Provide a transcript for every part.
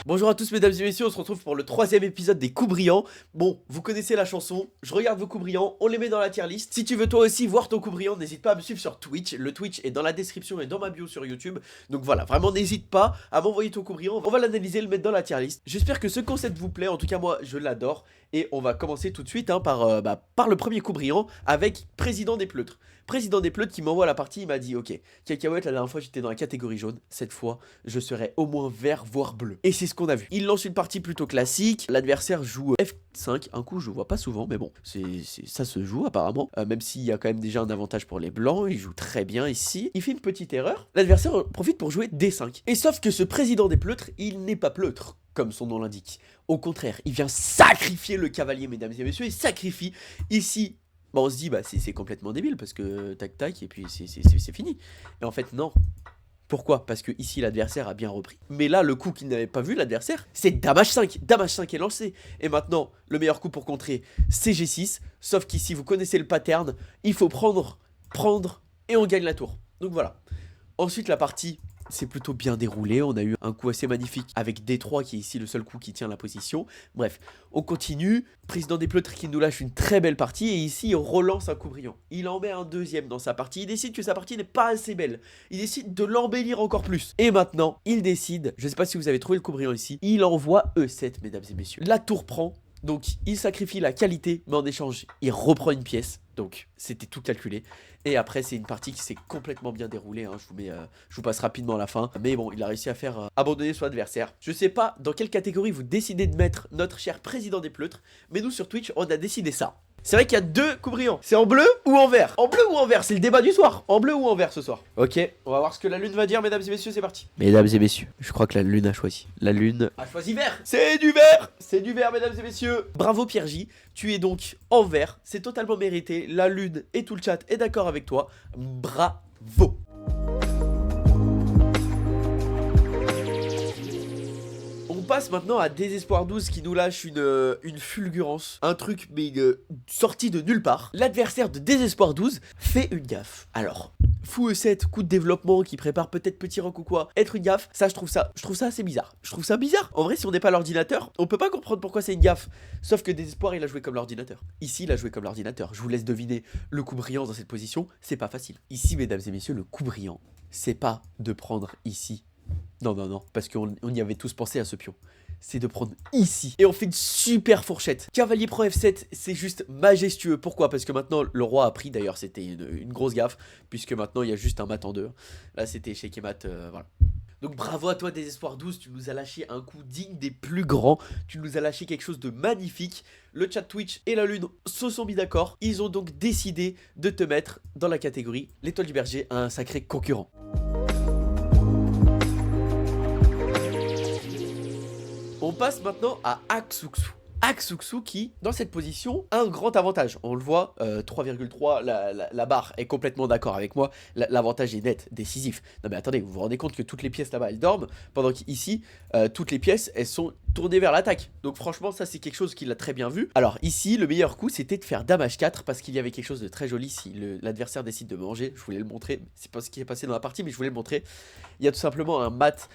Bonjour à tous mesdames et messieurs, on se retrouve pour le 3ème épisode des coups brillants. Bon, vous connaissez la chanson, je regarde vos coups brillants, on les met dans la tier list. Si tu veux toi aussi voir ton coup brillant, n'hésite pas à me suivre sur Twitch. Le Twitch est dans la description et dans ma bio sur YouTube. Donc voilà, vraiment n'hésite pas à m'envoyer ton coup brillant, on va l'analyser et le mettre dans la tier list. J'espère que ce concept vous plaît, en tout cas moi je l'adore. Et on va commencer tout de suite par le premier coup brillant avec Président des Pleutres. Président des Pleutres qui m'envoie la partie, il m'a dit ok, Cacahuète, la dernière fois j'étais dans la catégorie jaune, cette fois je serai au moins vert voire bleu. Et c'est ce qu'on a vu. Il lance une partie plutôt classique, l'adversaire joue F5, un coup je vois pas souvent mais bon, ça se joue apparemment, même s'il y a quand même déjà un avantage pour les blancs, il joue très bien ici. Il fait une petite erreur, l'adversaire profite pour jouer D5. Et sauf que ce Président des Pleutres, il n'est pas pleutre, comme son nom l'indique. Au contraire, il vient sacrifier le cavalier, mesdames et messieurs, il sacrifie ici. Bon, on se dit, bah c'est complètement débile parce que tac tac et puis c'est fini. Et en fait, non. Pourquoi? Parce que ici l'adversaire a bien repris. Mais là, le coup qu'il n'avait pas vu, l'adversaire, c'est Dame H5. Dame H5 est lancé. Et maintenant, le meilleur coup pour contrer, c'est G6. Sauf qu'ici, vous connaissez le pattern. Il faut prendre, et on gagne la tour. Donc voilà. Ensuite, la partie c'est plutôt bien déroulé, on a eu un coup assez magnifique avec D3 qui est ici le seul coup qui tient la position. Bref, on continue, Président des Pleutres qui nous lâche une très belle partie et ici il relance un coup brillant. Il en met un deuxième dans sa partie, il décide que sa partie n'est pas assez belle, il décide de l'embellir encore plus. Et maintenant, il décide, je sais pas si vous avez trouvé le coup brillant ici, il envoie E7 mesdames et messieurs. La tour prend, donc il sacrifie la qualité, mais en échange, il reprend une pièce. Donc c'était tout calculé. Et après c'est une partie qui s'est complètement bien déroulée, hein. Je vous passe rapidement à la fin. Mais bon, il a réussi à faire abandonner son adversaire. Je sais pas dans quelle catégorie vous décidez de mettre notre cher Président des Pleutres, mais nous sur Twitch on a décidé ça. C'est vrai qu'il y a deux coups brillants. C'est en bleu ou en vert? En bleu ou en vert? C'est le débat du soir. En bleu ou en vert ce soir? Ok, on va voir ce que la lune va dire, mesdames et messieurs, c'est parti. Mesdames et messieurs, je crois que la lune a choisi. La lune a choisi vert. C'est du vert. C'est du vert, mesdames et messieurs. Bravo Pierre J. Tu es donc en vert. C'est totalement mérité. La lune et tout le chat est d'accord avec toi. Bravo. On passe maintenant à Désespoir 12 qui nous lâche une fulgurance, un truc mais sorti de nulle part. L'adversaire de Désespoir 12 fait une gaffe. Alors, fou E7, coup de développement qui prépare peut-être petit rock ou quoi, être une gaffe, ça je trouve ça assez bizarre. Je trouve ça bizarre. En vrai, si on n'est pas l'ordinateur, on peut pas comprendre pourquoi c'est une gaffe. Sauf que Désespoir, il a joué comme l'ordinateur. Ici, il a joué comme l'ordinateur. Je vous laisse deviner le coup brillant dans cette position, c'est pas facile. Ici, mesdames et messieurs, le coup brillant, c'est pas de prendre ici. Non, parce qu'on y avait tous pensé à ce pion. C'est de prendre ici. Et on fait une super fourchette. Cavalier prend F7, c'est juste majestueux. Pourquoi? Parce que maintenant, le roi a pris. D'ailleurs, c'était une grosse gaffe. Puisque maintenant, il y a juste un mat en deux. Là, c'était échec et mat, voilà. Donc bravo à toi Désespoir 12, tu nous as lâché un coup digne des plus grands. Tu nous as lâché quelque chose de magnifique. Le chat Twitch et la lune se sont mis d'accord. Ils ont donc décidé de te mettre dans la catégorie l'étoile du berger, un sacré concurrent. On passe maintenant à Aksuksou. Aksuksou qui, dans cette position, a un grand avantage. On le voit, 3,3, la barre est complètement d'accord avec moi. L'avantage est net, décisif. Non mais attendez, vous vous rendez compte que toutes les pièces là-bas, elles dorment, pendant qu'ici, toutes les pièces, elles sont tournées vers l'attaque. Donc franchement, ça c'est quelque chose qu'il a très bien vu. Alors ici, le meilleur coup, c'était de faire Dame H4, parce qu'il y avait quelque chose de très joli si l'adversaire décide de manger. Je voulais le montrer, c'est pas ce qui est passé dans la partie, mais je voulais le montrer. Il y a tout simplement un mat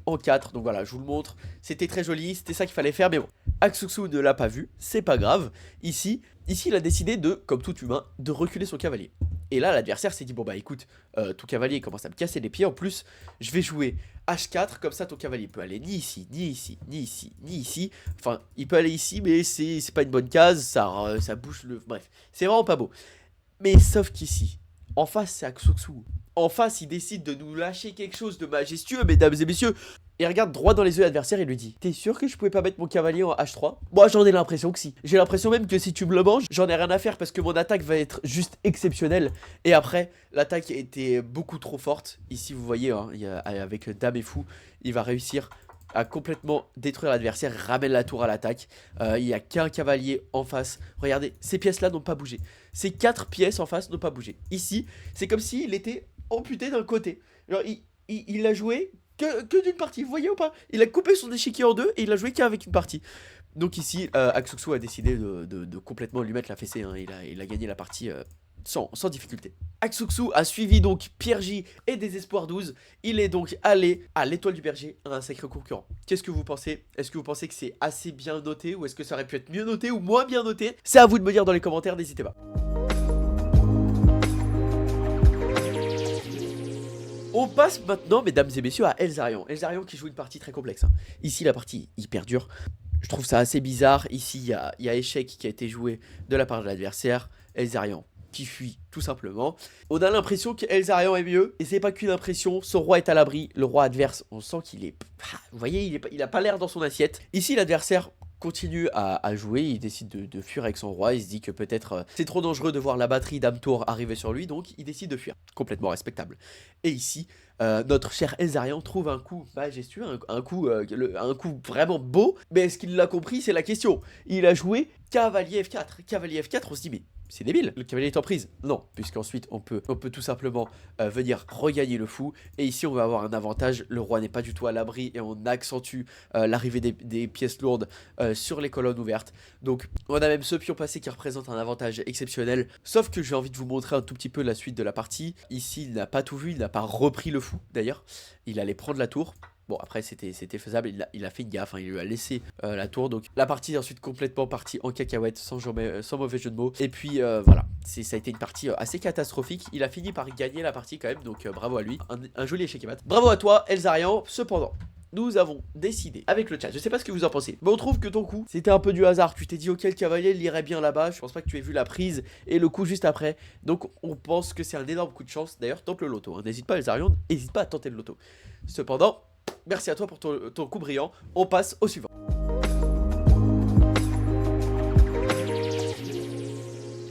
en 4, donc voilà, je vous le montre. C'était très joli, c'était ça qu'il fallait faire, mais bon. Aksuksou ne l'a pas vu, c'est pas grave. Ici, il a décidé de, comme tout humain, de reculer son cavalier. Et là, l'adversaire s'est dit, bon bah écoute, ton cavalier commence à me casser les pieds, en plus, je vais jouer H4, comme ça ton cavalier peut aller ni ici, ni ici, ni ici, ni ici. Enfin, il peut aller ici, mais c'est pas une bonne case, ça bouche le... Bref, c'est vraiment pas beau. Mais sauf qu'ici, en face, c'est Aksuksou. En face, il décide de nous lâcher quelque chose de majestueux, mesdames et messieurs. Il regarde droit dans les yeux l'adversaire et lui dit: t'es sûr que je pouvais pas mettre mon cavalier en H3? Moi j'en ai l'impression que si. J'ai l'impression même que si tu me le manges, j'en ai rien à faire parce que mon attaque va être juste exceptionnelle. Et après, l'attaque était beaucoup trop forte. Ici vous voyez, hein, avec Dame et Fou, il va réussir à complètement détruire l'adversaire, ramène la tour à l'attaque. Il n'y a qu'un cavalier en face. Regardez, ces pièces-là n'ont pas bougé. Ces 4 pièces en face n'ont pas bougé. Ici, c'est comme s'il était amputé d'un côté. Genre, il a joué que d'une partie, vous voyez ou pas? Il a coupé son échiquier en deux et il a joué qu'avec une partie. Donc ici, Aksuksou a décidé de complètement lui mettre la fessée, hein. Il a gagné la partie sans difficulté. Aksuksou a suivi donc Pierre J et Désespoir 12. Il est donc allé à l'Étoile du Berger, un sacré concurrent. Qu'est-ce que vous pensez? Est-ce que vous pensez que c'est assez bien noté ou est-ce que ça aurait pu être mieux noté ou moins bien noté? C'est à vous de me dire dans les commentaires, n'hésitez pas. On passe maintenant, mesdames et messieurs, à Elzarian. Elzarian qui joue une partie très complexe. Ici, la partie hyper dure. Je trouve ça assez bizarre. Ici, il y a échec qui a été joué de la part de l'adversaire. Elzarian qui fuit tout simplement. On a l'impression qu'Elzarian est mieux. Et c'est pas qu'une impression. Son roi est à l'abri. Le roi adverse, on sent qu'il est... Vous voyez, il a pas l'air dans son assiette. Ici, l'adversaire continue à jouer, il décide de fuir avec son roi, il se dit que peut-être c'est trop dangereux de voir la batterie d'Amtour arriver sur lui, donc il décide de fuir, complètement respectable. Et ici, notre cher Elzarian trouve un coup majestueux, un coup vraiment beau, mais est-ce qu'il l'a compris, c'est la question. Il a joué cavalier F4, cavalier F4, on se dit mais c'est débile, le cavalier est en prise. Non, puisqu'ensuite on peut tout simplement venir regagner le fou, et ici on va avoir un avantage, le roi n'est pas du tout à l'abri, et on accentue l'arrivée des pièces lourdes sur les colonnes ouvertes. Donc on a même ce pion passé qui représente un avantage exceptionnel, sauf que j'ai envie de vous montrer un tout petit peu la suite de la partie. Ici il n'a pas tout vu, il n'a pas repris le fou d'ailleurs, il allait prendre la tour. Bon après c'était faisable, il a fait une gaffe, hein, il lui a laissé la tour, donc la partie est ensuite complètement partie en cacahuète, sans mauvais jeu de mots. Et puis voilà, ça a été une partie assez catastrophique, il a fini par gagner la partie quand même, donc bravo à lui, un joli échec et mat. Bravo à toi Elzarian, cependant nous avons décidé avec le chat, je sais pas ce que vous en pensez, mais on trouve que ton coup c'était un peu du hasard. Tu t'es dit ok, le cavalier irait bien là-bas, je pense pas que tu aies vu la prise et le coup juste après, donc on pense que c'est un énorme coup de chance. D'ailleurs tente le loto, hein. N'hésite pas Elzarian, n'hésite pas à tenter le loto. Cependant, merci à toi pour ton coup brillant, on passe au suivant.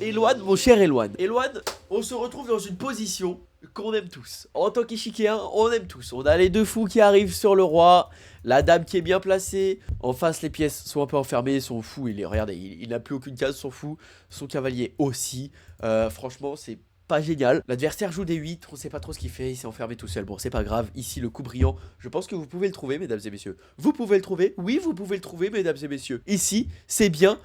Eloane, mon cher Eloane. Eloane, on se retrouve dans une position qu'on aime tous. En tant qu'échiquier, on aime tous. On a les deux fous qui arrivent sur le roi, la dame qui est bien placée. En face, les pièces sont un peu enfermées. Son fou, regardez, il n'a plus aucune case, son fou. Son cavalier aussi. Franchement, c'est pas génial. L'adversaire joue des 8, on sait pas trop ce qu'il fait, il s'est enfermé tout seul. Bon, c'est pas grave. Ici, le coup brillant, je pense que vous pouvez le trouver, mesdames et messieurs. Vous pouvez le trouver, oui, vous pouvez le trouver, mesdames et messieurs. Ici, c'est bien.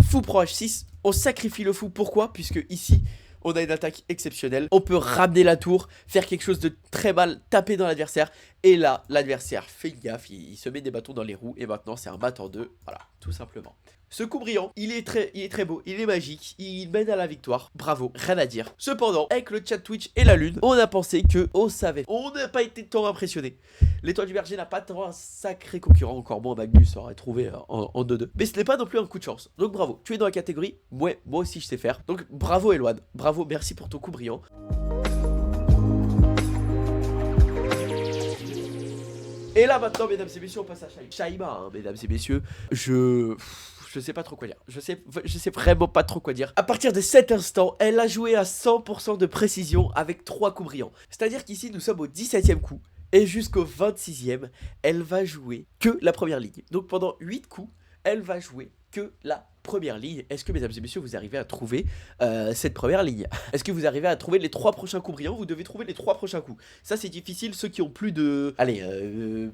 Fou pro H6, on sacrifie le fou. Pourquoi? Puisque ici, on a une attaque exceptionnelle. On peut ramener la tour, faire quelque chose de très mal, taper dans l'adversaire. Et là, l'adversaire fait gaffe, il se met des bâtons dans les roues. Et maintenant, c'est un mat en deux. Voilà, tout simplement. Ce coup brillant, il est très beau, il est magique, il mène à la victoire. Bravo, rien à dire. Cependant, avec le chat Twitch et la lune, on a pensé que on savait. On n'a pas été tant impressionné. L'Étoile du Berger n'a pas tant un sacré concurrent, encore moins Magnus aurait trouvé en 2-2. Mais ce n'est pas non plus un coup de chance. Donc bravo, tu es dans la catégorie. Ouais, moi aussi je sais faire. Donc bravo Eloane, bravo, merci pour ton coup brillant. Et là maintenant, mesdames et messieurs, on passe à Shaima, hein, mesdames et messieurs. Je sais pas trop quoi dire. Je sais vraiment pas trop quoi dire. À partir de cet instant, elle a joué à 100% de précision avec 3 coups brillants. C'est-à-dire qu'ici, nous sommes au 17e coup. Et jusqu'au 26e, elle va jouer que la première ligne. Donc pendant 8 coups, elle va jouer que la première ligne. Est-ce que, mesdames et messieurs, vous arrivez à trouver cette première ligne? Est-ce que vous arrivez à trouver les 3 prochains coups brillants? Vous devez trouver les 3 prochains coups. Ça, c'est difficile. Ceux qui ont plus de... Allez,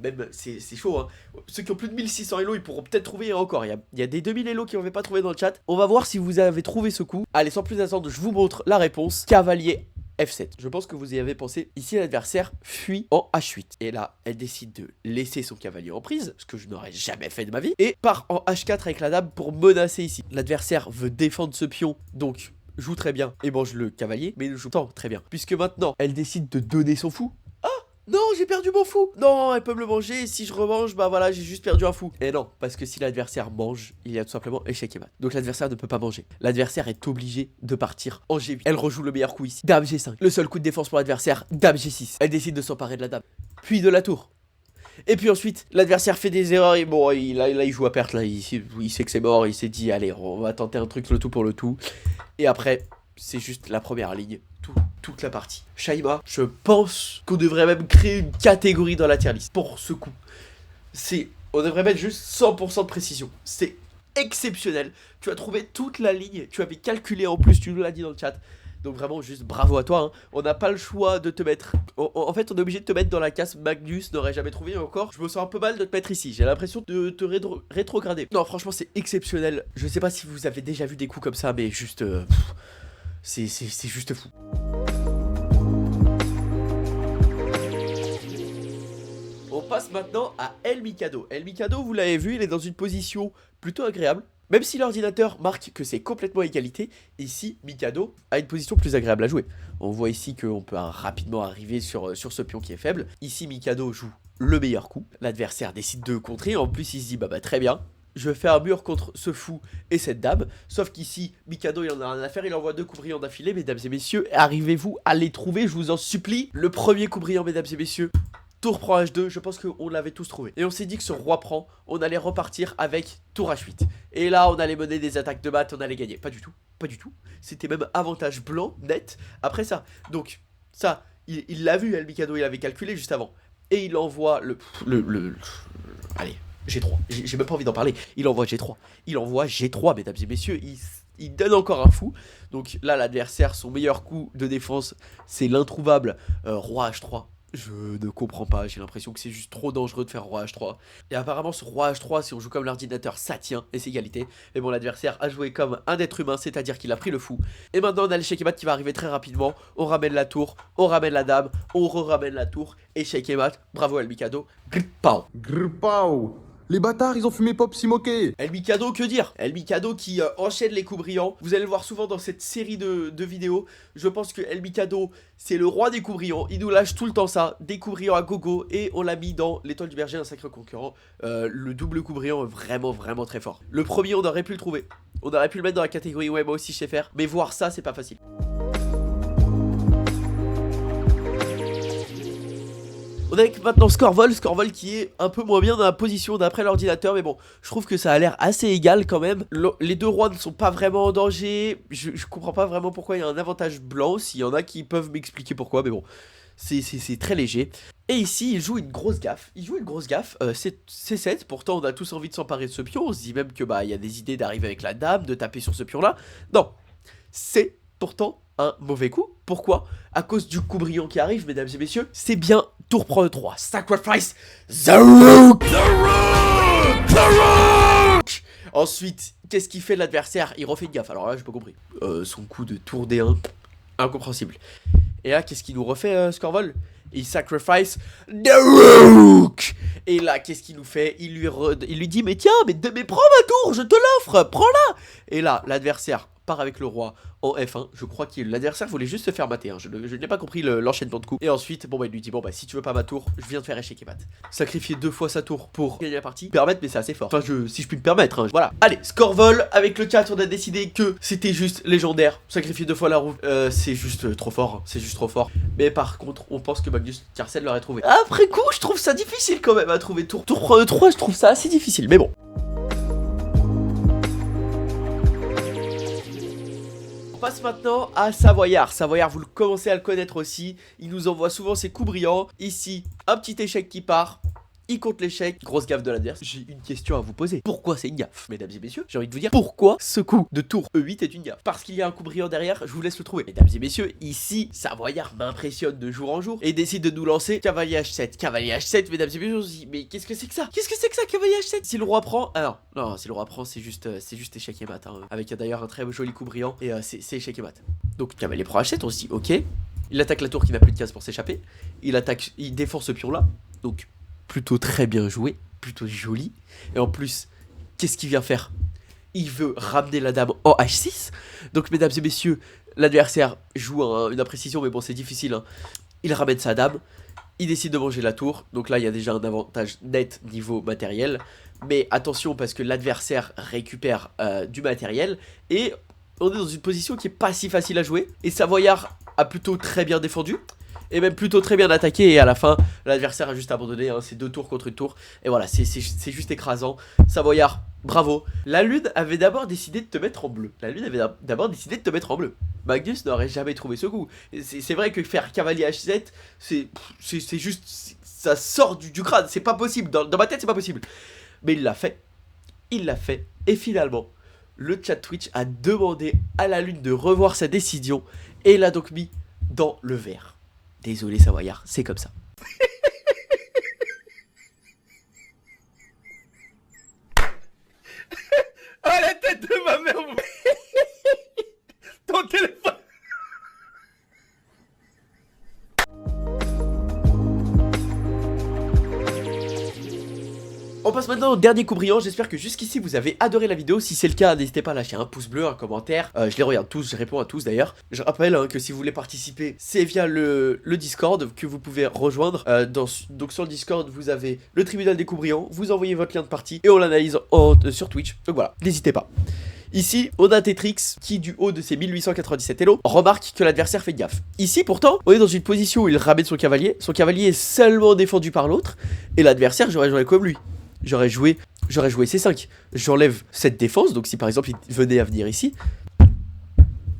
même, c'est chaud, hein. Ceux qui ont plus de 1600 Elo, ils pourront peut-être trouver encore. Il y a des 2000 Elo qui n'avaient pas trouvé dans le chat. On va voir si vous avez trouvé ce coup. Allez, sans plus attendre, je vous montre la réponse. Cavalier F7. Je pense que vous y avez pensé. Ici, l'adversaire fuit en H8. Et là, elle décide de laisser son cavalier en prise, ce que je n'aurais jamais fait de ma vie, et part en H4 avec la dame pour menacer ici. L'adversaire veut défendre ce pion, donc joue très bien et mange le cavalier, mais ne joue pas très bien. Puisque maintenant, elle décide de donner son fou. Non, j'ai perdu mon fou. Non, elle peut me le manger. Si je remange, bah voilà, j'ai juste perdu un fou. Et non, parce que si l'adversaire mange, il y a tout simplement échec et mat. Donc l'adversaire ne peut pas manger. L'adversaire est obligé de partir en G8. Elle rejoue le meilleur coup ici. Dame G5. Le seul coup de défense pour l'adversaire, Dame G6. Elle décide de s'emparer de la dame. Puis de la tour. Et puis ensuite, l'adversaire fait des erreurs. Et bon, il joue à perte. Là, il sait que c'est mort. Il s'est dit, allez, on va tenter un truc, le tout pour le tout. Et après, c'est juste la première ligne. Toute la partie. Shaima, je pense qu'on devrait même créer une catégorie dans la tier list pour ce coup. On devrait mettre juste 100% de précision. C'est exceptionnel. Tu as trouvé toute la ligne. Tu avais calculé en plus, tu nous l'as dit dans le chat. Donc vraiment juste bravo à toi, hein. On n'a pas le choix de te mettre... En fait on est obligé de te mettre dans la case Magnus n'aurait jamais trouvé. Encore je me sens un peu mal de te mettre ici. J'ai l'impression de te rétrograder. Non franchement c'est exceptionnel. Je sais pas si vous avez déjà vu des coups comme ça, mais juste... C'est juste fou. On passe maintenant à El Mikado. El Mikado, vous l'avez vu, il est dans une position plutôt agréable. Même si l'ordinateur marque que c'est complètement égalité, ici, Mikado a une position plus agréable à jouer. On voit ici qu'on peut rapidement arriver sur ce pion qui est faible. Ici, Mikado joue le meilleur coup. L'adversaire décide de contrer. En plus, il se dit, bah très bien, je fais un mur contre ce fou et cette dame. Sauf qu'ici, Mikado, il en a rien à faire. Il envoie 2 coups brillants d'affilée, mesdames et messieurs. Arrivez-vous à les trouver, je vous en supplie. Le premier coup brillant, mesdames et messieurs. Tour prend H2, je pense qu'on l'avait tous trouvé. Et on s'est dit que ce roi prend, on allait repartir avec tour H8. Et là, on allait mener des attaques de mat, on allait gagner. Pas du tout, pas du tout. C'était même avantage blanc, net, après ça. Donc, ça, il l'a vu, El Mikado, il avait calculé juste avant. Et il envoie allez, G3. J'ai même pas envie d'en parler. Il envoie G3. Il envoie G3, mesdames et messieurs. Il donne encore un fou. Donc là, l'adversaire, son meilleur coup de défense, c'est l'introuvable roi H3. Je ne comprends pas, j'ai l'impression que c'est juste trop dangereux de faire roi H3. Et apparemment ce roi H3, si on joue comme l'ordinateur, ça tient, et c'est égalité. Mais bon, l'adversaire a joué comme un être humain, c'est-à-dire qu'il a pris le fou. Et maintenant on a l'échec et mat qui va arriver très rapidement. On ramène la tour, on ramène la dame, on re-ramène la tour. Échec et mat, bravo El Mikado. Gripao. Grpao. Les bâtards, ils ont fumé Pop Simoké. El Mikado, que dire? El Mikado qui enchaîne les coups brillants. Vous allez le voir souvent dans cette série de vidéos. Je pense que El Mikado, c'est le roi des coups brillants. Il nous lâche tout le temps ça. Des coups brillants à gogo. Et on l'a mis dans l'étoile du berger, un sacré concurrent. Le double coup brillant est vraiment, vraiment très fort. Le premier, on aurait pu le trouver. On aurait pu le mettre dans la catégorie ouais, moi aussi je sais faire. Mais voir ça, c'est pas facile. On est avec maintenant Scorvol qui est un peu moins bien dans la position d'après l'ordinateur, mais bon, je trouve que ça a l'air assez égal quand même. Les deux rois ne sont pas vraiment en danger, je comprends pas vraiment pourquoi il y a un avantage blanc, s'il y en a qui peuvent m'expliquer pourquoi, mais bon, c'est très léger. Et ici, il joue une grosse gaffe, c'est C7, pourtant on a tous envie de s'emparer de ce pion, on se dit même que bah il y a des idées d'arriver avec la dame, de taper sur ce pion là. Non, c'est pourtant un mauvais coup. Pourquoi? À cause du coup brillant qui arrive, mesdames et messieurs. C'est bien tour prend E3. Sacrifice the rook. The rook. Ensuite, qu'est-ce qu'il fait l'adversaire? Il refait une gaffe. Alors là, j'ai pas compris. Son coup de tour D1, incompréhensible. Et là, qu'est-ce qu'il nous refait, Scorvol? Il sacrifice the rook. Et là, qu'est-ce qu'il nous fait? Il lui dit, mais tiens, mais prends ma tour, je te l'offre, prends-la. Et là, l'adversaire part avec le roi en F1. Je crois que l'adversaire voulait juste se faire mater, hein. Je n'ai pas compris l'enchaînement de coups. Et ensuite, bon bah il lui dit, bon bah si tu veux pas ma tour, je viens de faire échec et mat. Sacrifier 2 fois sa tour pour gagner la partie, permettre, mais c'est assez fort. Enfin, si je puis me permettre, hein. Voilà. Allez, Scorvol, avec le chat, on a décidé que c'était juste légendaire. Sacrifier 2 fois la roue, c'est juste trop fort, hein. C'est juste trop fort. Mais par contre, on pense que Magnus Carlsen l'aurait trouvé. Après coup, je trouve ça difficile quand même à trouver tour 3, je trouve ça assez difficile, mais bon. On passe maintenant à Savoyard. Savoyard, vous le commencez à le connaître aussi. Il nous envoie souvent ses coups brillants. Ici, un petit échec qui part. Il compte l'échec, grosse gaffe de l'adversaire. J'ai une question à vous poser. Pourquoi c'est une gaffe, mesdames et messieurs? J'ai envie de vous dire pourquoi ce coup de tour E8 est une gaffe. Parce qu'il y a un coup brillant derrière, je vous laisse le trouver. Mesdames et messieurs, ici, Savoyard m'impressionne de jour en jour et décide de nous lancer cavalier H7. Cavalier H7, mesdames et messieurs, on se dit, mais qu'est-ce que c'est que ça? Qu'est-ce que c'est que ça, cavalier H7? Si le roi prend, ah non, si le roi prend, c'est juste échec et mat, hein. Avec d'ailleurs un très joli coup brillant et c'est échec et mat. Donc cavalier prend H7, on se dit, ok. Il attaque la tour qui n'a plus de case pour s'échapper. Il défend ce pion là, donc plutôt très bien joué, plutôt joli. Et en plus, qu'est-ce qu'il vient faire? Il veut ramener la dame en H6. Donc mesdames et messieurs, l'adversaire joue une imprécision, mais bon c'est difficile, hein. Il ramène sa dame, il décide de manger la tour. Donc là il y a déjà un avantage net niveau matériel. Mais attention parce que l'adversaire récupère du matériel. Et on est dans une position qui est pas si facile à jouer. Et Savoyard a plutôt très bien défendu. Et même plutôt très bien attaqué. Et à la fin, l'adversaire a juste abandonné, hein. C'est 2 tours contre une tour. Et voilà, c'est juste écrasant. Savoyard, bravo. La lune avait d'abord décidé de te mettre en bleu. Magnus n'aurait jamais trouvé ce coup. C'est vrai que faire cavalier H7, c'est juste... Ça sort du crâne, c'est pas possible. Dans ma tête, c'est pas possible. Mais il l'a fait. Et finalement, le chat Twitch a demandé à la lune de revoir sa décision. Et l'a donc mis dans le vert. Désolé Savoyard, c'est comme ça. Ah la tête de ma mère. Ton téléphone. On passe maintenant au dernier coup brillant. J'espère que jusqu'ici vous avez adoré la vidéo. Si c'est le cas, n'hésitez pas à lâcher un pouce bleu, un commentaire. Je les regarde tous, je réponds à tous d'ailleurs. Je rappelle que si vous voulez participer, c'est via le Discord que vous pouvez rejoindre. Donc sur le Discord, vous avez le tribunal des coups brillants. Vous envoyez votre lien de partie et on l'analyse sur Twitch. Donc voilà, n'hésitez pas. Ici, on a Tetrix qui, du haut de ses 1897 Elo, remarque que l'adversaire fait gaffe. Ici, pourtant, on est dans une position où il ramène son cavalier. Son cavalier est seulement défendu par l'autre. Et l'adversaire, j'aurais joué comme lui. J'aurais joué C5. J'enlève cette défense. Donc si par exemple, il venait à venir ici,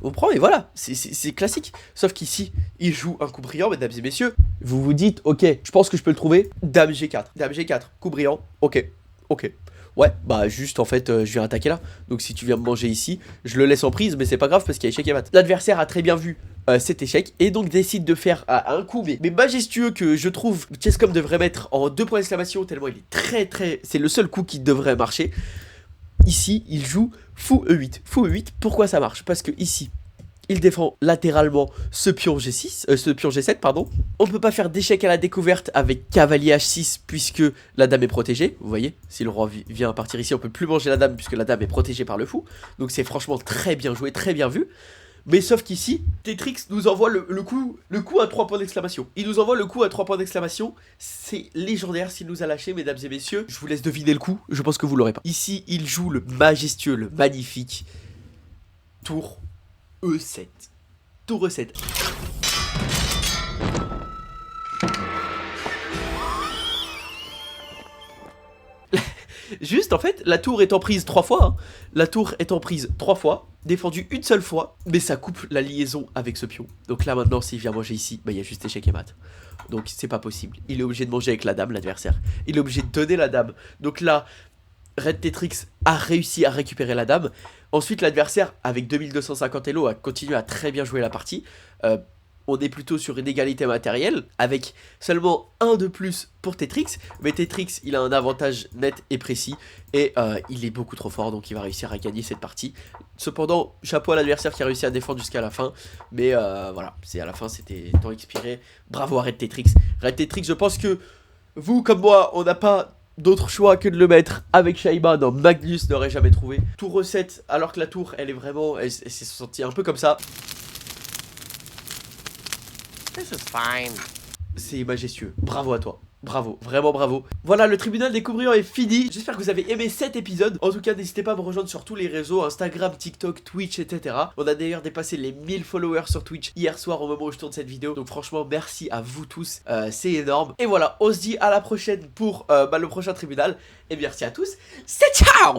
on prend et voilà. C'est classique. Sauf qu'ici, il joue un coup brillant, mesdames et messieurs. Vous vous dites, ok, je pense que je peux le trouver. Dame G4. Dame G4. Coup brillant. Ok. Ok. Ouais, bah juste en fait, je viens attaquer là. Donc si tu viens me manger ici, je le laisse en prise, mais c'est pas grave parce qu'il y a échec et mat. L'adversaire a très bien vu cet échec et donc décide de faire un coup mais majestueux que je trouve Chesscom devrait mettre en 2 points d'exclamation tellement il est très... C'est le seul coup qui devrait marcher. Ici, il joue fou E8. Fou E8, pourquoi ça marche? Parce que ici, il défend latéralement ce pion G7, pardon. On ne peut pas faire d'échec à la découverte avec cavalier H6 puisque la dame est protégée. Vous voyez, si le roi vient à partir ici, on peut plus manger la dame puisque la dame est protégée par le fou. Donc c'est franchement très bien joué, très bien vu. Mais sauf qu'ici, Tetrix nous envoie le coup à 3 points d'exclamation. Il nous envoie le coup à 3 points d'exclamation. C'est légendaire s'il nous a lâché, mesdames et messieurs. Je vous laisse deviner le coup, je pense que vous l'aurez pas. Ici, il joue le majestueux, le magnifique tour E7. Tour E7. Juste en fait, la tour est en prise 3 fois. Hein. La tour est en prise 3 fois, défendue une seule fois, mais ça coupe la liaison avec ce pion. Donc là maintenant, s'il vient manger ici, bah il y a juste échec et mat. Donc c'est pas possible. Il est obligé de manger avec la dame, l'adversaire. Il est obligé de donner la dame. Donc là, Red Tetrix a réussi à récupérer la dame. Ensuite, l'adversaire, avec 2250 Elo, a continué à très bien jouer la partie. On est plutôt sur une égalité matérielle, avec seulement un de plus pour Tetrix. Mais Tetrix, il a un avantage net et précis. Et il est beaucoup trop fort, donc il va réussir à gagner cette partie. Cependant, chapeau à l'adversaire qui a réussi à défendre jusqu'à la fin. Mais voilà, à la fin, c'était temps expiré. Bravo à Red Tetrix. Red Tetrix, je pense que vous, comme moi, on n'a pas d'autre choix que de le mettre avec Shaiba. Non, Magnus n'aurait jamais trouvé. Tour E7, alors que la tour, elle est vraiment... Elle s'est sentie un peu comme ça. This is fine. C'est majestueux. Bravo à toi. Bravo, vraiment bravo. Voilà, le tribunal des coups brillants est fini. J'espère que vous avez aimé cet épisode. En tout cas, n'hésitez pas à me rejoindre sur tous les réseaux, Instagram, TikTok, Twitch, etc. On a d'ailleurs dépassé les 1000 followers sur Twitch hier soir au moment où je tourne cette vidéo. Donc franchement, merci à vous tous. C'est énorme. Et voilà, on se dit à la prochaine pour le prochain tribunal. Et merci à tous. C'est ciao!